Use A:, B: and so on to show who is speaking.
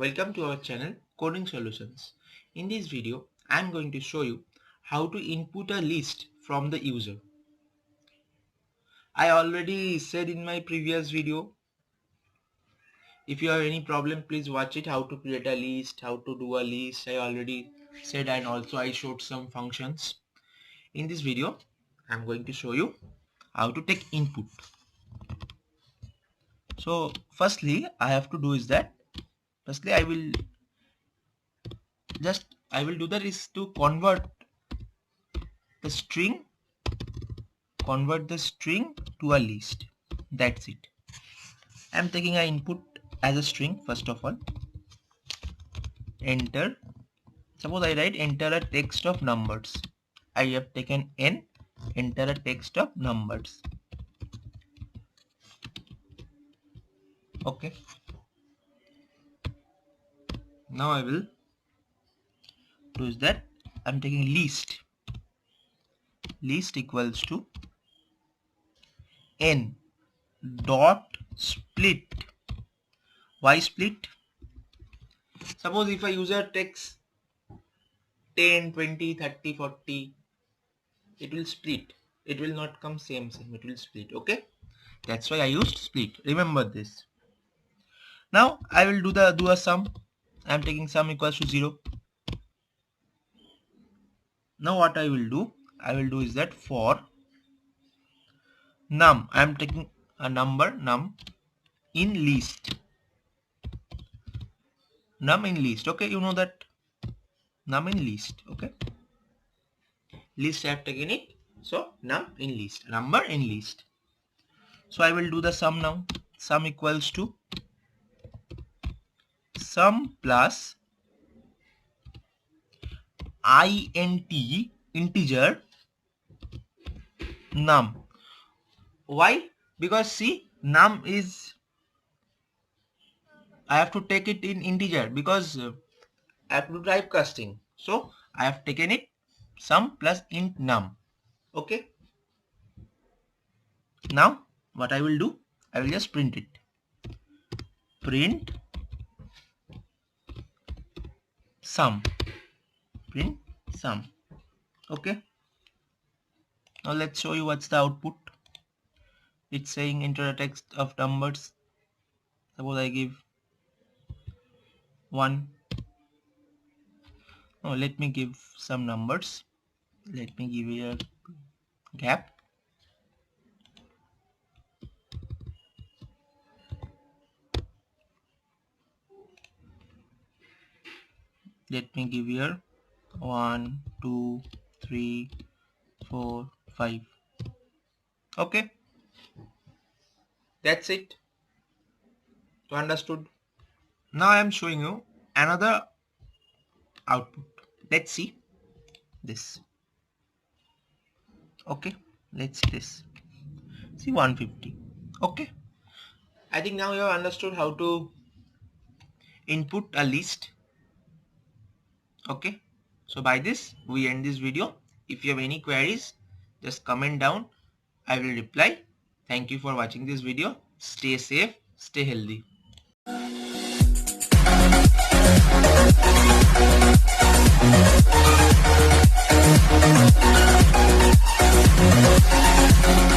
A: Welcome to our channel Coding Solutions. In this video, I am going to show you how to input a list from the user. I already said in my previous video. If you have any problem, please watch it. How to create a list, how to do a list. I already said, and also I showed some functions. In this video, I am going to show you how to take input. So firstly, I have to do is that firstly I will do that is to convert the string to a list. That's it. I'm taking an input as a string. First of all, enter. Suppose I write enter a text of numbers. I have taken n, enter a text of numbers. Okay. Now I will do is that I'm taking list. List equals to n dot split. Why split? Suppose if a user takes 10, 20, 30, 40, it will split. It will not come same. It will split. Okay. That's why I used split. Remember this. Now I will do a sum. I am taking sum equals to 0. Now what I will do is that for num, I am taking a number num in list. Num in list. Okay, you know that num in list. Okay, list I have taken it. So num in list, number in list. So I will do the sum now. Sum equals to sum plus int integer num. Why? Because see, num is I have to take it in integer because I have to do typecasting. So I have taken it sum plus int num. Okay. Now what I will do, I will just print it. Print sum. Print sum. Okay. Now let's show you what's the output. It's saying enter a text of numbers. Suppose I give 1. Now let me give some numbers. Let me give here gap. Let me give here 1, 2, 3, 4, 5. Okay. That's it. You understood? Now I am showing you another output. Let's see this. Okay. Let's see this. See 150. Okay. I think now you have understood how to input a list. Okay. So by this we end this video. If you have any queries, just comment down. I will reply. Thank you for watching this video. Stay safe, stay healthy.